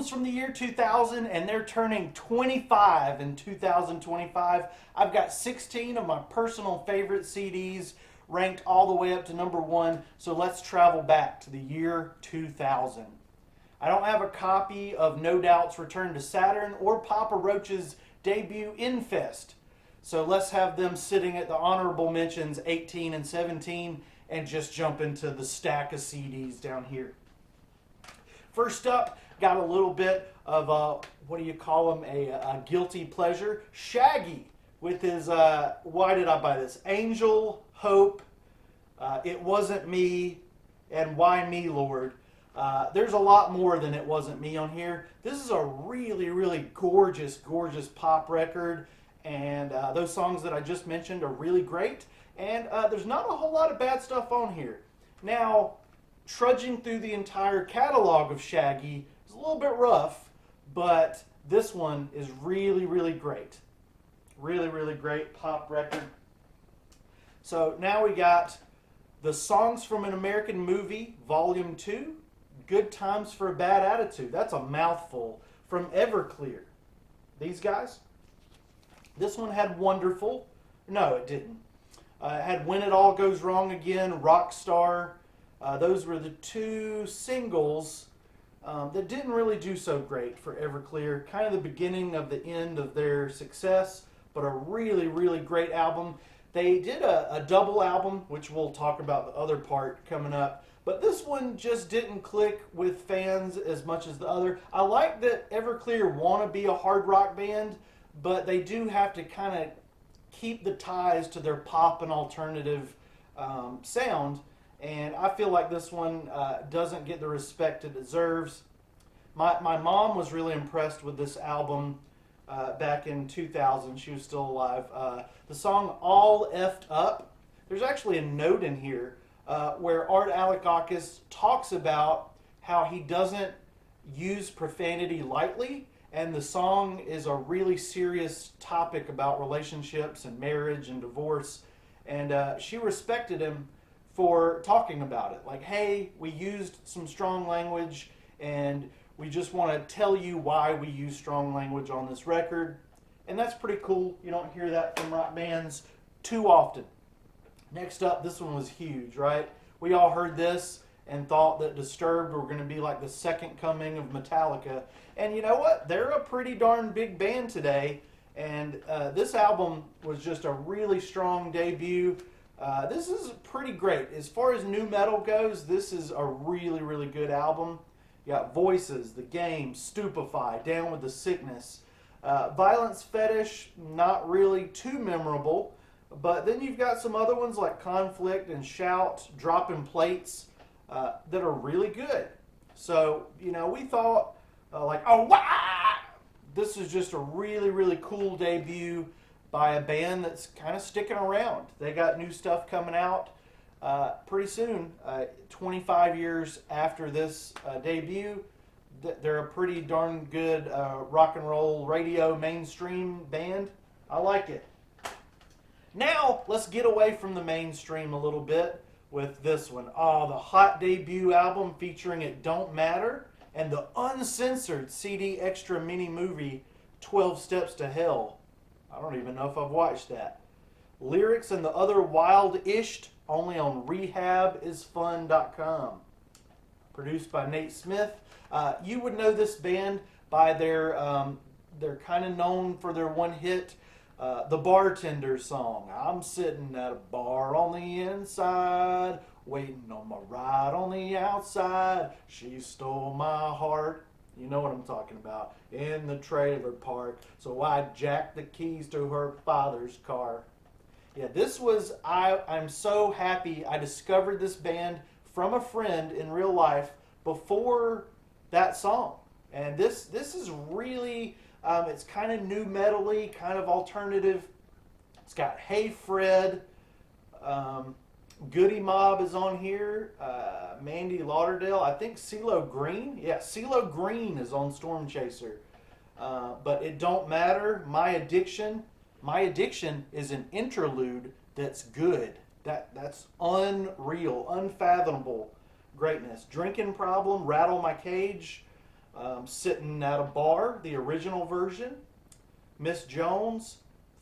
albums from the year 2000, and they're turning 25 in 2025. I've got 16 of my personal favorite CDs ranked all the way up to number one. So let's travel back to the year 2000. I don't have a copy of No Doubt's Return to Saturn or Papa Roach's debut Infest. So let's have them sitting at the honorable mentions 18 and 17 and just jump into the stack of CDs down here. First up, got a little bit of what do you call him, a guilty pleasure. Shaggy with his, why did I buy this? Angel, Hope, It Wasn't Me, and Why Me, Lord. There's a lot more than It Wasn't Me on here. This is a really, really gorgeous, gorgeous pop record. And those songs that I just mentioned are really great. And there's not a whole lot of bad stuff on here. Now, trudging through the entire catalog of Shaggy is a little bit rough, but this one is really, really great. Really, really great pop record. So now we got the Songs from an American Movie, Volume 2, Good Times for a Bad Attitude. That's a mouthful. From Everclear. These guys. This one had Wonderful. No, it didn't. It had When It All Goes Wrong Again, Rockstar. Those were the two singles that didn't really do so great for Everclear. Kind of the beginning of the end of their success, but a really, really great album. They did a double album, which we'll talk about the other part coming up. But this one just didn't click with fans as much as the other. I like that Everclear want to be a hard rock band, but they do have to kind of keep the ties to their pop and alternative sound. And I feel like this one doesn't get the respect it deserves. My mom was really impressed with this album back in 2000. She was still alive. The song All Effed Up, there's actually a note in here where Art Alakakis talks about how he doesn't use profanity lightly, and the song is a really serious topic about relationships and marriage and divorce, and she respected him for talking about it. Like, hey, we used some strong language, and we just want to tell you why we use strong language on this record, and that's pretty cool. You don't hear that from rock bands too often. Next up, this one was huge, right? We all heard this and thought that Disturbed were going to be like the second coming of Metallica. And you know what? They're a pretty darn big band today. And this album was just a really strong debut. This is pretty great. As far as new metal goes, this is a really, really good album. You got Voices, The Game, Stupefy, Down with the Sickness. Violence Fetish, not really too memorable. But then you've got some other ones like Conflict and Shout, Dropping Plates, that are really good. So, you know, we thought, oh, wow! This is just a really, really cool debut by a band that's kind of sticking around. They got new stuff coming out pretty soon. 25 years after this debut, they're a pretty darn good rock and roll radio mainstream band. I like it. Now, let's get away from the mainstream a little bit with this one. Oh, the hot debut album featuring It Don't Matter and the uncensored CD extra mini movie 12 Steps to Hell. I don't even know if I've watched that. Lyrics and the Other Wild-ished only on rehabisfun.com. Produced by Nate Smith. You would know this band by they're kind of known for their one hit, The Bartender song. I'm sitting at a bar on the inside, waiting on my ride on the outside. She stole my heart. You know what I'm talking about. In the trailer park. So I jacked the keys to her father's car. Yeah, this was, I'm so happy I discovered this band from a friend in real life before that song. And this is really, it's kind of new metal-y, kind of alternative. It's got Hey Fred, Goody Mob is on here, Mandy Lauderdale, I think CeeLo Green. Yeah, CeeLo Green is on Storm Chaser. But It Don't Matter, My Addiction. My Addiction is an interlude that's good. That's unreal, unfathomable greatness. Drinking Problem, Rattle My Cage, Sitting at a Bar, the original version. Miss Jones,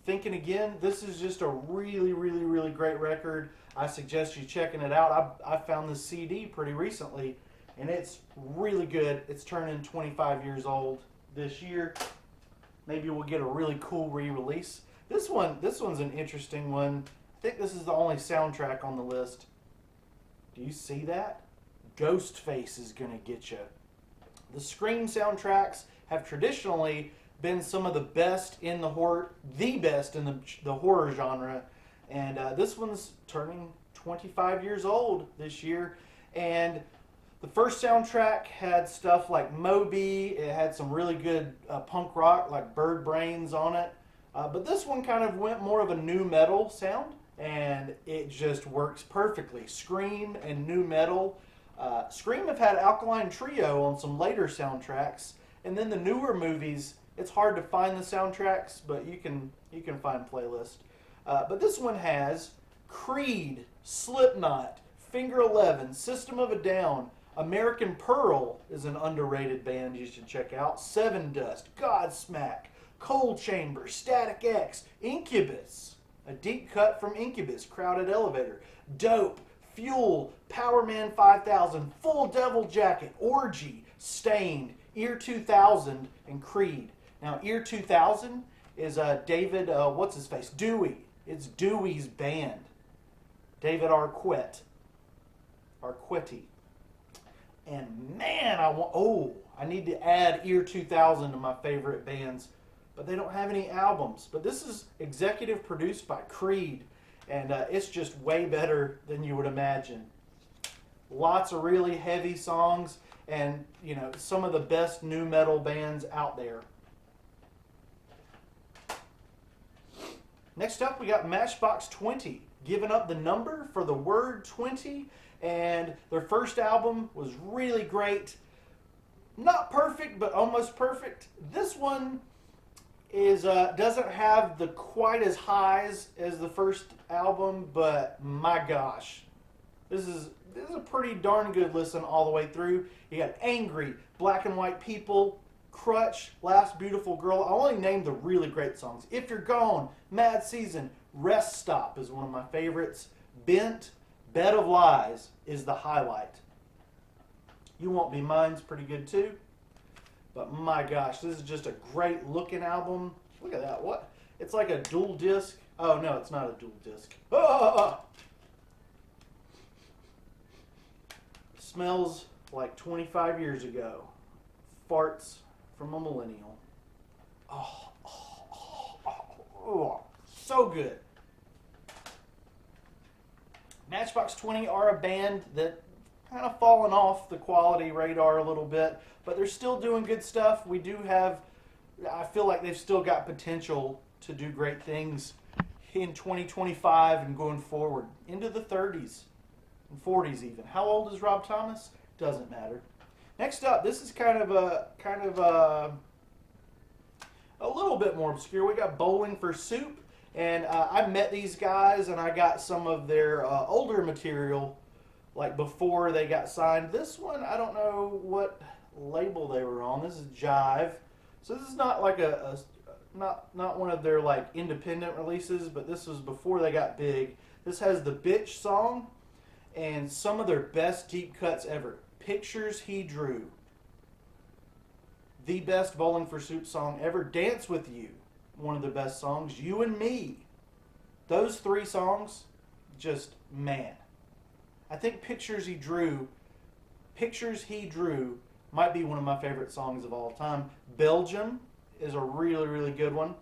Thinking Again. This is just a really, really, really great record. I suggest you checking it out. I found this CD pretty recently, and it's really good. It's turning 25 years old this year. Maybe we'll get a really cool re-release. This one's an interesting one. I think this is the only soundtrack on the list. Do you see that? Ghostface is gonna get you. The Scream soundtracks have traditionally been some of the best in the best in the horror genre, and this one's turning 25 years old this year. And the first soundtrack had stuff like Moby. It had some really good punk rock like Bird Brains on it, but this one kind of went more of a nu metal sound, and it just works perfectly. Scream and nu metal. Scream have had Alkaline Trio on some later soundtracks, and then the newer movies, it's hard to find the soundtracks, but you can find playlists. But this one has Creed, Slipknot, Finger Eleven, System of a Down, American Pearl is an underrated band you should check out, Seven Dust, Godsmack, Cold Chamber, Static X, Incubus, a deep cut from Incubus, Crowded Elevator, Dope, Fuel, Powerman 5000, Full Devil Jacket, Orgy, Stained, Ear 2000, and Creed. Now, Ear 2000 is David, what's his face? Dewey. It's Dewey's band. David Arquette. Arquette. And man, I need to add Ear 2000 to my favorite bands, but they don't have any albums. But this is executive produced by Creed, and it's just way better than you would imagine. Lots of really heavy songs, and you know, some of the best nu metal bands out there. Next up, we got Matchbox 20, giving up the number for the word 20, and their first album was really great. Not perfect, but almost perfect. This one is doesn't have the quite as highs as the first album, but my gosh, this is a pretty darn good listen all the way through. You got Angry, Black and White People, Crutch, Last Beautiful Girl. I only named the really great songs. If You're Gone, Mad Season, Rest Stop is one of my favorites. Bent, Bed of Lies is the highlight. You Won't Be Mine's pretty good too. But my gosh, this is just a great looking album. Look at that. What? It's like a dual disc. Oh no, it's not a dual disc. Smells like 25 years ago. Farts from a millennial. So good. Matchbox 20 are a band that kind of fallen off the quality radar a little bit, but they're still doing good stuff. I feel like they've still got potential to do great things in 2025 and going forward into the 30s and 40s even. How old is Rob Thomas? Doesn't matter. Next up, this is kind of a little bit more obscure. We got Bowling for Soup, and I met these guys and I got some of their older material like before they got signed. This one, I don't know what label they were on. This is Jive. So this is not like not one of their like independent releases, but this was before they got big. This has the Bitch song and some of their best deep cuts ever. Pictures He Drew. The best Bowling for Soup song ever. Dance With You. One of the best songs. You and Me. Those three songs, just man. I think Pictures He Drew might be one of my favorite songs of all time. Belgium is a really, really good one.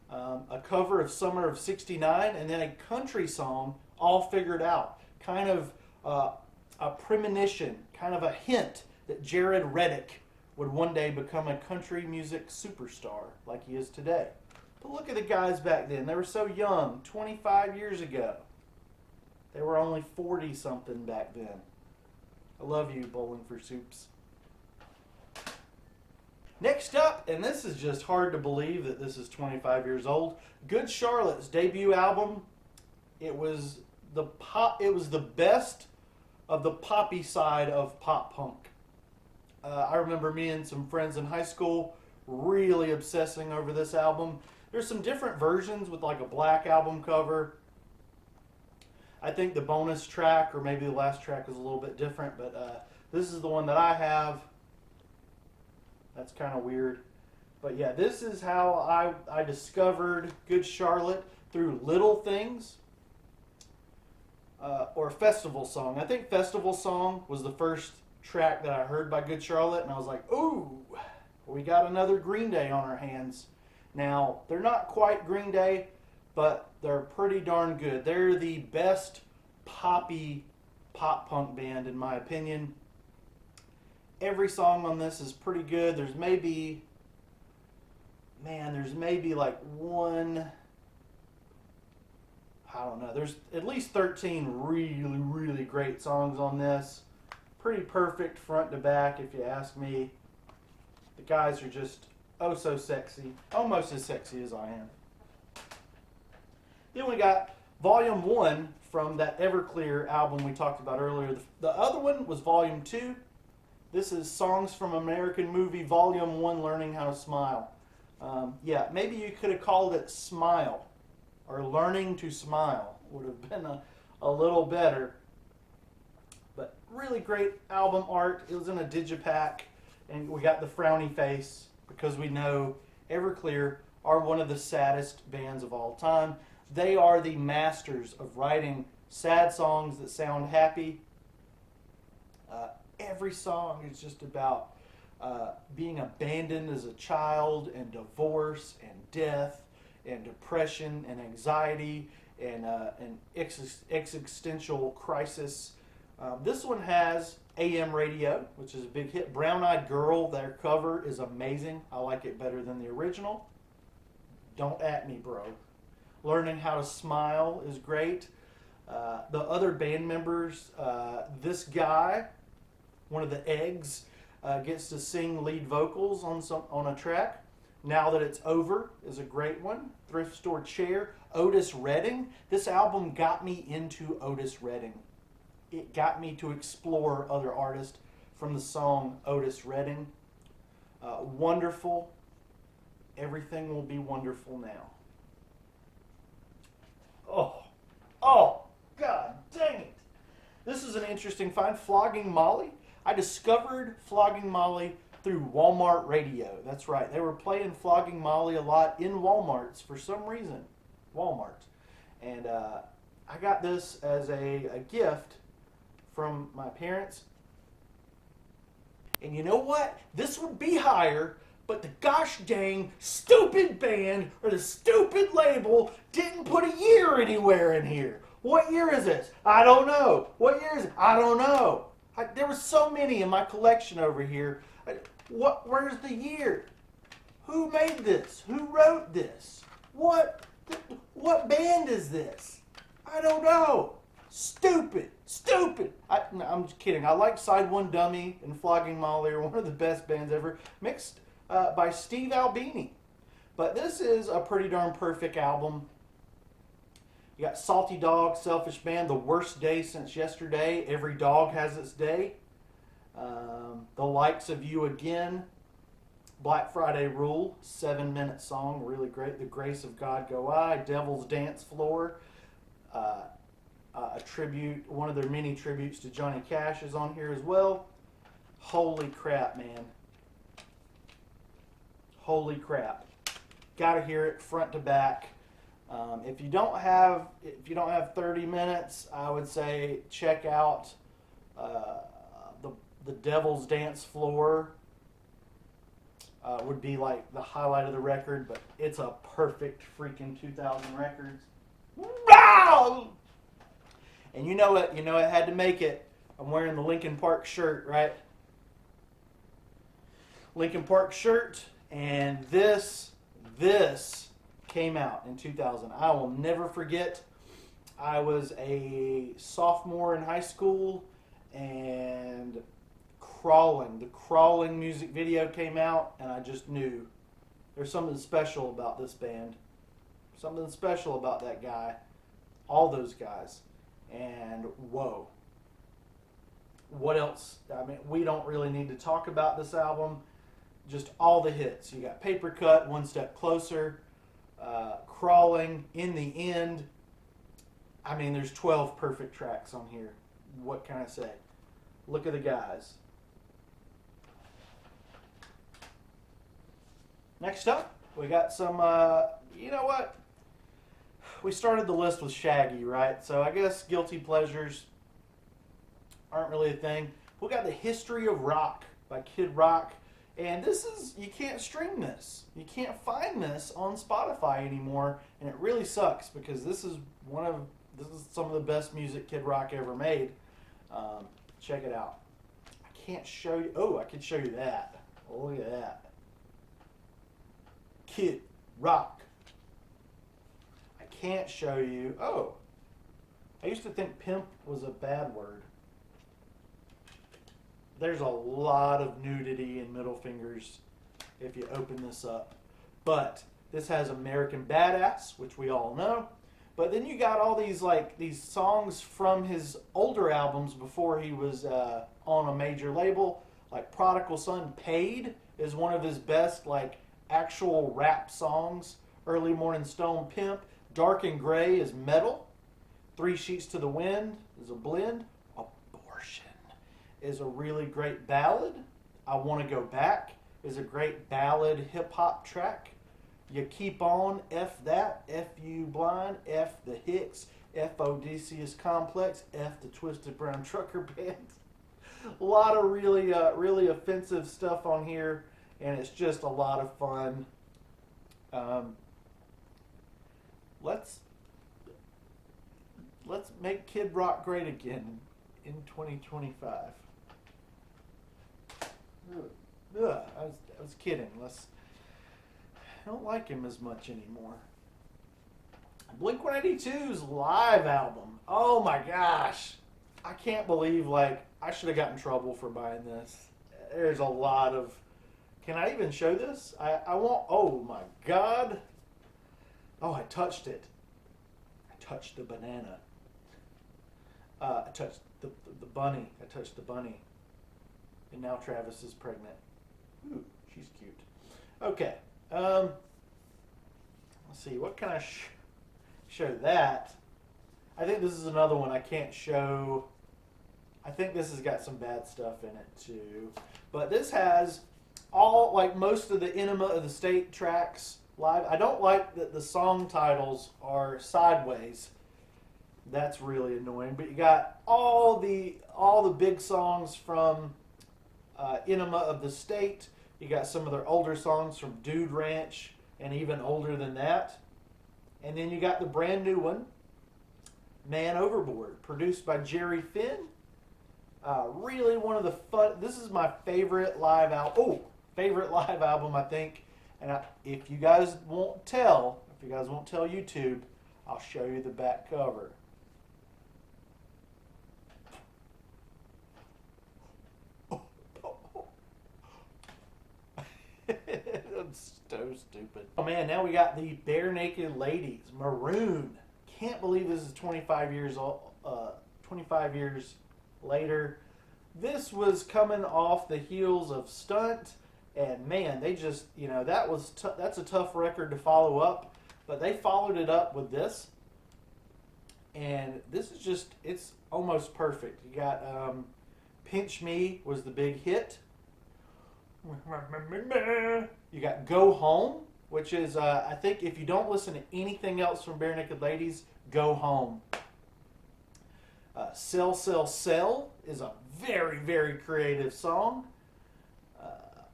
A cover of Summer of '69, and then a country song, All Figured Out. Kind of a premonition, kind of a hint that Jared Reddick would one day become a country music superstar like he is today. But look at the guys back then. They were so young, 25 years ago. They were only 40-something back then. I love you, Bowling for Soups. Next up, and this is just hard to believe that this is 25 years old, Good Charlotte's debut album. It was the best of the poppy side of pop punk. I remember me and some friends in high school really obsessing over this album. There's some different versions with like a black album cover. I think the bonus track, or maybe the last track, is a little bit different, but this is the one that I have. That's kind of weird. But yeah, this is how I discovered Good Charlotte, through Little Things, or Festival Song. I think Festival Song was the first track that I heard by Good Charlotte, and I was like, ooh, we got another Green Day on our hands. Now, they're not quite Green Day, but they're pretty darn good. They're the best poppy pop punk band, in my opinion. Every song on this is pretty good. There's maybe like one, I don't know, there's at least 13 really, really great songs on this. Pretty perfect front to back, if you ask me. The guys are just oh so sexy, almost as sexy as I am. Then we got Volume 1 from that Everclear album we talked about earlier. The other one was Volume 2. This is Songs from American Movie Volume 1, Learning How to Smile. Yeah, maybe you could have called it Smile, or Learning to Smile would have been a little better. But really great album art. It was in a digipack, and we got the frowny face because we know Everclear are one of the saddest bands of all time. They are the masters of writing sad songs that sound happy. Every song is just about being abandoned as a child, and divorce, and death, and depression, and anxiety, and an existential crisis. This one has AM radio, which is a big hit. Brown Eyed Girl, their cover is amazing. I like it better than the original. Don't at me, bro. Learning How to Smile is great. The other band members, this guy, one of the Eggs, gets to sing lead vocals on a track. Now That It's Over is a great one. Thrift Store Chair. Otis Redding. This album got me into Otis Redding. It got me to explore other artists from the song Otis Redding. Wonderful. Everything Will Be Wonderful Now. Oh, God dang it. This is an interesting find. Flogging Molly. I discovered Flogging Molly through Walmart radio. That's right. They were playing Flogging Molly a lot in Walmarts for some reason. Walmart. And I got this as a gift from my parents. And you know what? This would be higher, but the gosh dang stupid band or the stupid label didn't put a year anywhere in here. What year is this? I don't know. What year is it? I don't know. There were so many in my collection over here. Where's the year? Who made this? Who wrote this? What band is this? I don't know. Stupid. No, I'm just kidding. I like Side One Dummy and Flogging Molly are one of the best bands ever, mixed by Steve Albini. But this is a pretty darn perfect album. You got Salty Dog, Selfish Man, The Worst Day Since Yesterday, Every Dog Has Its Day, The Likes of You Again, Black Friday Rule, 7-minute song, really great. The Grace of God Go I, Devil's Dance Floor, a tribute, one of their many tributes to Johnny Cash is on here as well. Holy crap, man. Holy crap. Gotta hear it front to back. If you don't have 30 minutes, I would say check out the Devil's Dance Floor. Would be like the highlight of the record, but it's a perfect freaking 2000 records. Wow! And you know it had to make it. I'm wearing the Linkin Park shirt, right? Linkin Park shirt, and this came out in 2000. I will never forget. I was a sophomore in high school, and the Crawling music video came out, and I just knew there's something special about this band. Something special about that guy. All those guys. And whoa. What else? I mean, we don't really need to talk about this album. Just all the hits. You got Paper Cut, One Step Closer, Crawling, In the End. I mean, there's 12 perfect tracks on here. What can I say? Look at the guys. Next up, we got some, you know what? We started the list with Shaggy, right? So I guess guilty pleasures aren't really a thing. We got The History of Rock by Kid Rock. And this is, you can't stream this. You can't find this on Spotify anymore. And it really sucks because this is some of the best music Kid Rock ever made. Check it out. I can't show you, oh, I can show you that. Oh, look at that. Kid Rock. I can't show you, oh, I used to think pimp was a bad word. There's a lot of nudity and middle fingers if you open this up. But this has American Badass, which we all know. But then you got all these songs from his older albums before he was on a major label. Like Prodigal Son, Paid is one of his best actual rap songs. Early Morning Stone, Pimp. Dark and Gray is metal. Three Sheets to the Wind is a blend. Abortion is a really great ballad. I Want to Go Back is a great ballad hip hop track. You Keep On, F That, F You Blind, F The Hicks, F Odysseus Complex, F The Twisted Brown Trucker Band. A lot of really, really offensive stuff on here, and it's just a lot of fun. Let's make Kid Rock great again in 2025. I was kidding. I don't like him as much anymore. Blink-182's live album. Oh my gosh. I can't believe, I should have gotten in trouble for buying this. There's a lot of... Can I even show this? I won't... Oh my God. Oh, I touched it. I touched the banana. I touched the bunny. I touched the bunny. And now Travis is pregnant. Ooh, she's cute. Okay. Let's see. What can I show that? I think this is another one I can't show. I think this has got some bad stuff in it too. But this has all, most of the Enema of the State tracks live. I don't like that the song titles are sideways. That's really annoying. But you got all the big songs from Enema of the State. You got some of their older songs from Dude Ranch and even older than that. And then you got the brand new one, Man Overboard, produced by Jerry Finn. Really one of the fun. This is my favorite live album. Oh, favorite live album, I think. And if you guys won't tell YouTube, I'll show you the back cover. That's so stupid. Oh man, now we got the Bare Naked Ladies, Maroon. Can't believe this is 25 years old. 25 years later. This was coming off the heels of Stunt, and man, they just, that's a tough record to follow up, but they followed it up with this, and this is just, it's almost perfect. You got Pinch Me was the big hit. You got Go Home, which is, I think if you don't listen to anything else from Bare Naked Ladies, Go Home. Sell, Sell, Sell is a very, very creative song.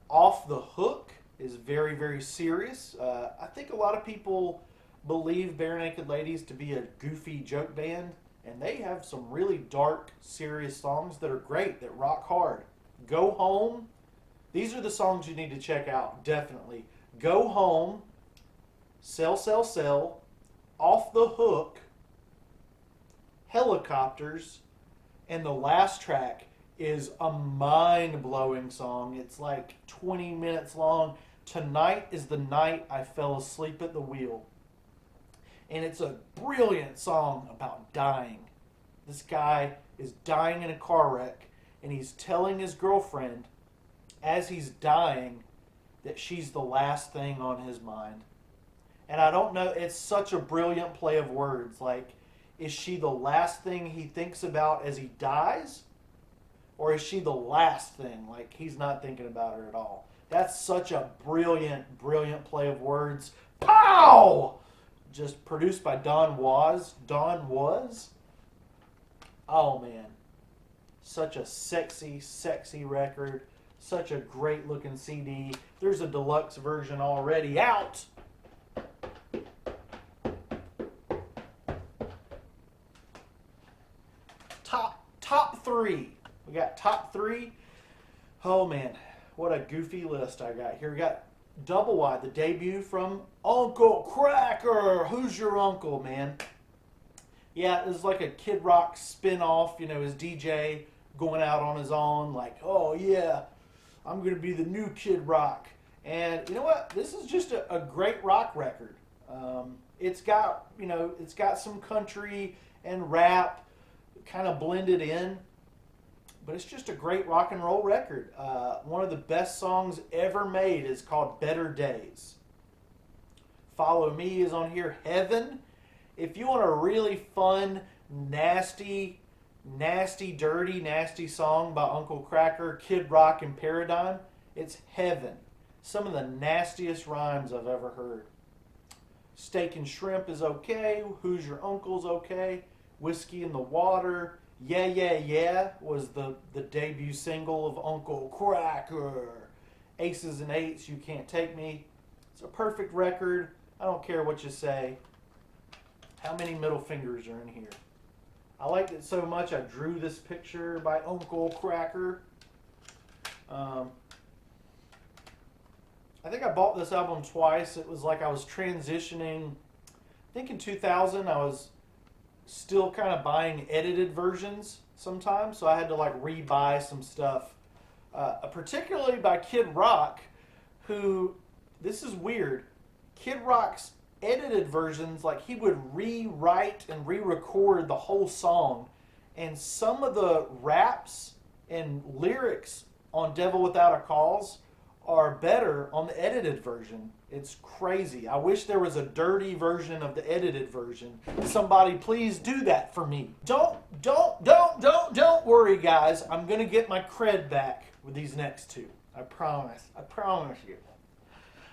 Off the Hook is very, very serious. I think a lot of people believe Bare Naked Ladies to be a goofy joke band, and they have some really dark, serious songs that are great, that rock hard. Go Home. These are the songs you need to check out, definitely. Go Home, Sell, Sell, Sell, Off the Hook, Helicopters, and the last track is a mind-blowing song. It's 20 minutes long. Tonight is the Night I Fell Asleep at the Wheel. And it's a brilliant song about dying. This guy is dying in a car wreck, and he's telling his girlfriend as he's dying that she's the last thing on his mind. And I don't know, it's such a brilliant play of words. Like, is she the last thing he thinks about as he dies? Or is she the last thing? Like, he's not thinking about her at all. That's such a brilliant, brilliant play of words. Pow! Just produced by Don Was. Don Was? Oh, man. Such a sexy, sexy record. Such a great looking CD. There's a deluxe version already out. Top three. We got top three. Oh man, what a goofy list I got here. We got Double Wide, the debut from Uncle Kracker. Who's your uncle, man? Yeah, this is like a Kid Rock spin-off, you know, his DJ going out on his own, like, oh yeah, I'm going to be the new Kid Rock. And you know what? This is just a great rock record. It's got, you know, it's got some country and rap kind of blended in, but it's just a great rock and roll record. One of the best songs ever made is called Better Days. Follow Me is on here. Heaven. If you want a really fun, nasty, dirty song by Uncle Kracker, Kid Rock, and Paradigm, it's Heaven. Some of the nastiest rhymes I've ever heard. Steak and Shrimp is okay. Who's Your Uncle's okay. Whiskey in the Water. Yeah, Yeah, Yeah was the debut single of Uncle Kracker. Aces and Eights, You Can't Take Me. It's a perfect record. I don't care what you say. How many middle fingers are in here? I liked it so much I drew this picture by Uncle Kracker. I think I bought this album twice. It was like I was transitioning. I think in 2000 I was still kind of buying edited versions sometimes, so I had to like re-buy some stuff. Particularly by Kid Rock, who, this is weird, Kid Rock's edited versions, like he would rewrite and re-record the whole song, and some of the raps and lyrics on Devil Without a Cause are better on the edited version. It's crazy. I wish there was a dirty version of the edited version. Somebody please do that for me. Don't worry, guys. I'm gonna get my cred back with these next two. I promise you.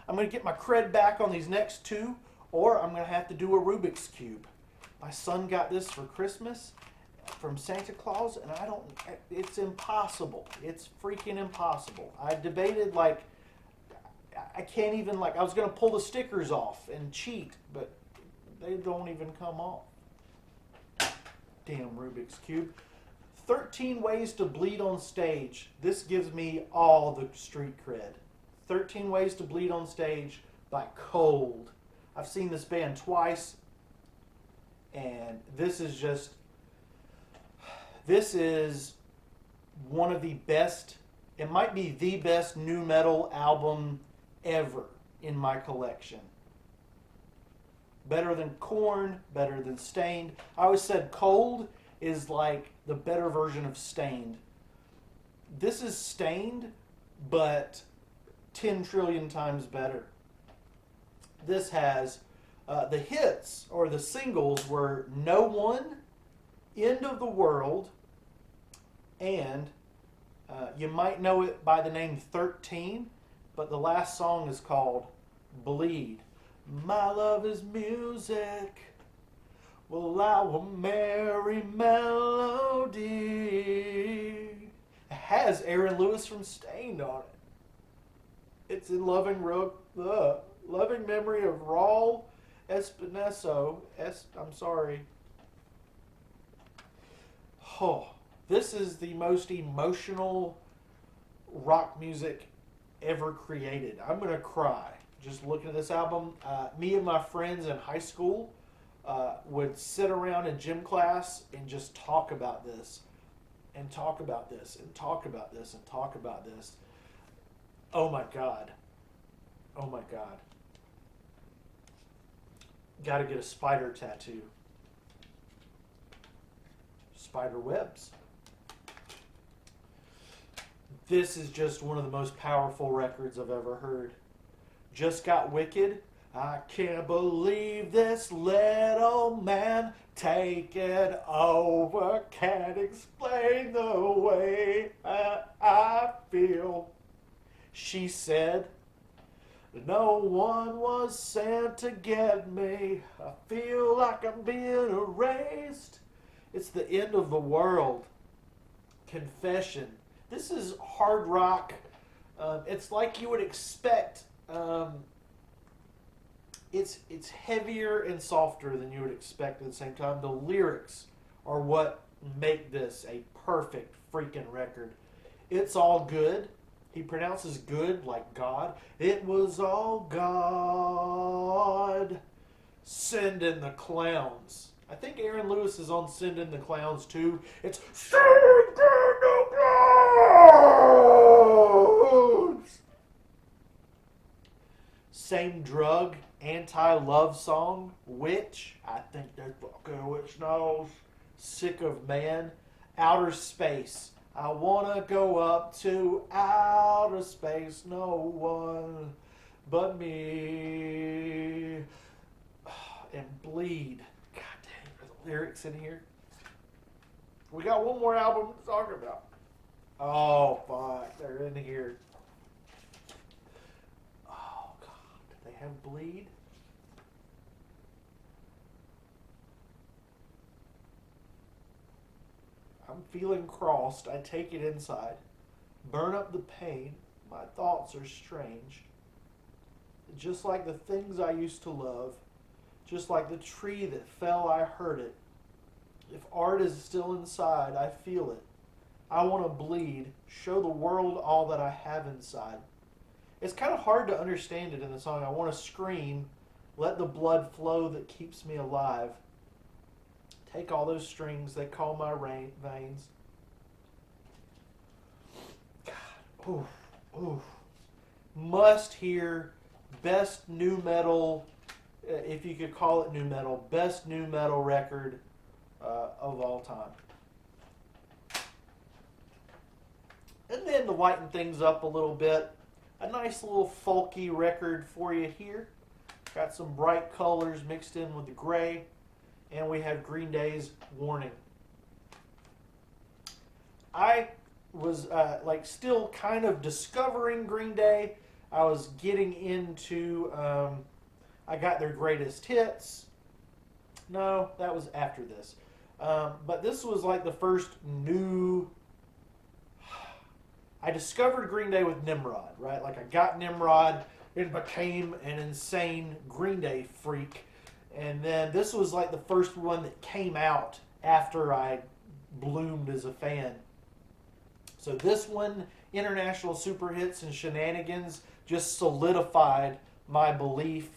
I'm gonna get my cred back on these next two, or I'm gonna have to do a Rubik's Cube. My son got this for Christmas from Santa Claus, and it's impossible. It's freaking impossible. I debated, like, I can't even, like, I was going to pull the stickers off and cheat, but they don't even come off. Damn Rubik's Cube. 13 Ways to Bleed on Stage. This gives me all the street cred. 13 Ways to Bleed on Stage by Cold. I've seen this band twice, and this is one of the best, it might be the best nu metal album ever in my collection. Better than Korn, better than Stained. I always said Cold is like the better version of Stained. This is Stained, but 10 trillion times better. This has the hits, or the singles, were No One, End of the World, and you might know it by the name 13, but the last song is called Bleed. My love is music, will allow a merry melody. It has Aaron Lewis from Stained on it. It's in loving memory of Raul Espinazo. I'm sorry. Oh, this is the most emotional rock music ever created. I'm going to cry just looking at this album. Me and my friends in high school would sit around in gym class and just talk about this and talk about this and talk about this and talk about this. Oh my God. Oh my God. Got to get a spider tattoo. Spider webs. This is just one of the most powerful records I've ever heard. Just Got Wicked. I can't believe this little man taking over. Can't explain the way I feel. She said, no one was sent to get me. I feel like I'm being erased. It's the end of the world. Confession. This is hard rock. It's like you would expect. It's heavier and softer than you would expect at the same time. The lyrics are what make this a perfect freaking record. It's all good. He pronounces good like God. It was all God. Send in the Clowns. I think Aaron Lewis is on Send in the Clowns too. It's Send in the Clowns. Same Drug, Anti-Love Song, Witch. I think that fucking witch knows. Sick of Man. Outer Space. I wanna go up to outer space, no one but me. And Bleed. God dang, are the lyrics in here? We got one more album to talk about. Oh, fuck, they're in here. Oh, God, did they have Bleed? I'm feeling crossed, I take it inside. Burn up the pain, my thoughts are strange. Just like the things I used to love, just like the tree that fell, I heard it. If art is still inside, I feel it. I want to bleed, show the world all that I have inside. It's kind of hard to understand it in the song. I want to scream, let the blood flow that keeps me alive. Take all those strings, they call my veins. God, oof, oof. Must hear, best new metal, if you could call it new metal, best new metal record of all time. And then to lighten things up a little bit, a nice little folky record for you here. Got some bright colors mixed in with the gray. And we have Green Day's Warning. I was still kind of discovering Green Day. I was getting into, I got their greatest hits. No, that was after this. But this was like the first new, I discovered Green Day with Nimrod, right? Like I got Nimrod and became an insane Green Day freak. And then this was like the first one that came out after I bloomed as a fan. So this one, International Super Hits and Shenanigans, just solidified my belief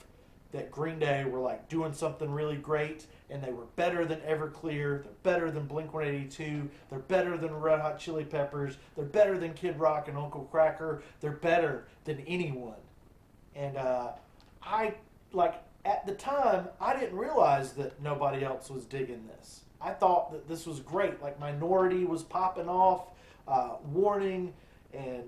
that Green Day were like doing something really great, and they were better than Everclear, they're better than Blink-182, they're better than Red Hot Chili Peppers, they're better than Kid Rock and Uncle Kracker, they're better than anyone. And at the time, I didn't realize that nobody else was digging this. I thought that this was great. Like Minority was popping off, Warning and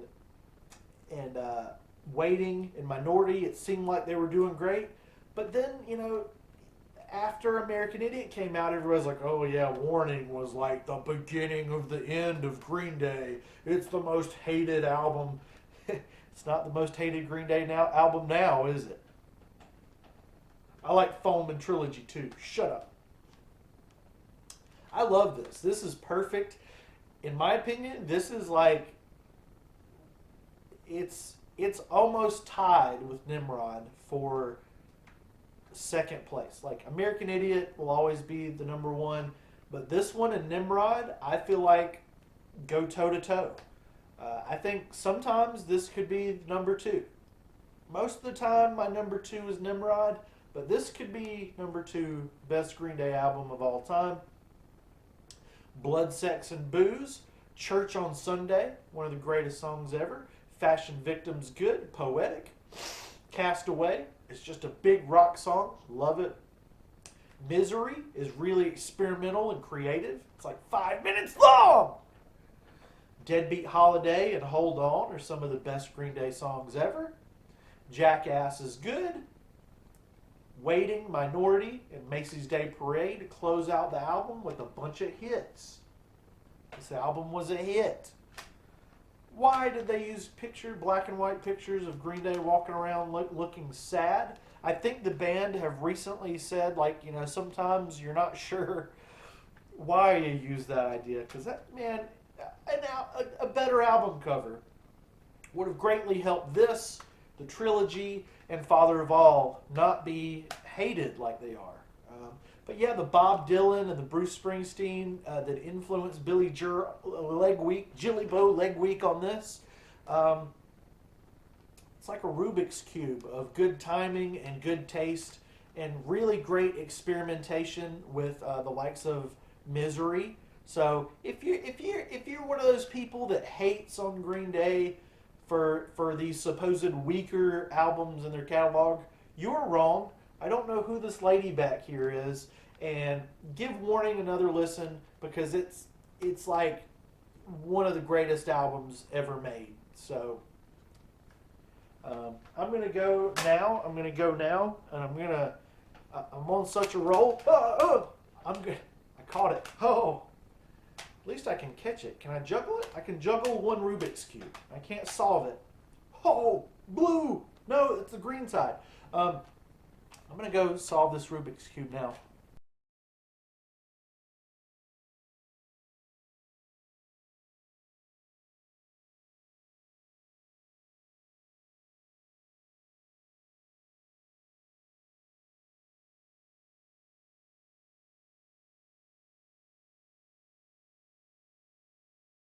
Waiting and Minority. It seemed like they were doing great. But then, after American Idiot came out, everybody was like, oh yeah, Warning was like the beginning of the end of Green Day. It's the most hated album. It's not the most hated Green Day album now, is it? I like Foam and Trilogy too. Shut up. I love this. This is perfect. In my opinion, this is like, it's almost tied with Nimrod for second place. Like American Idiot will always be the number one, but this one and Nimrod, I feel like go toe to toe. I think sometimes this could be number two. Most of the time, my number two is Nimrod. But this could be number two best Green Day album of all time. Blood, Sex, and Booze. Church on Sunday, one of the greatest songs ever. Fashion Victims, good, poetic. Cast Away, it's just a big rock song, love it. Misery is really experimental and creative. It's like 5 minutes long. Deadbeat Holiday and Hold On are some of the best Green Day songs ever. Jackass is good. Waiting, Minority, and Macy's Day Parade to close out the album with a bunch of hits. This album was a hit. Why did they use black and white pictures of Green Day walking around looking sad? I think the band have recently said, like, sometimes you're not sure why you use that idea. Because that, man, a better album cover would have greatly helped this, the trilogy, and Father of All not be hated like they are. But yeah, the Bob Dylan and the Bruce Springsteen that influenced Billy Joe Leg Week on this. It's like a Rubik's Cube of good timing and good taste and really great experimentation with the likes of Misery. So if you're one of those people that hates on Green Day for these supposed weaker albums in their catalog, you're wrong. I don't know who this lady back here is, and give Warning another listen because it's like one of the greatest albums ever made. So I'm gonna go now, and I'm on such a roll. I caught it. Oh, at least I can catch it. Can I juggle it? I can juggle one Rubik's Cube. I can't solve it. Oh, blue. No, it's the green side. I'm going to go solve this Rubik's Cube now.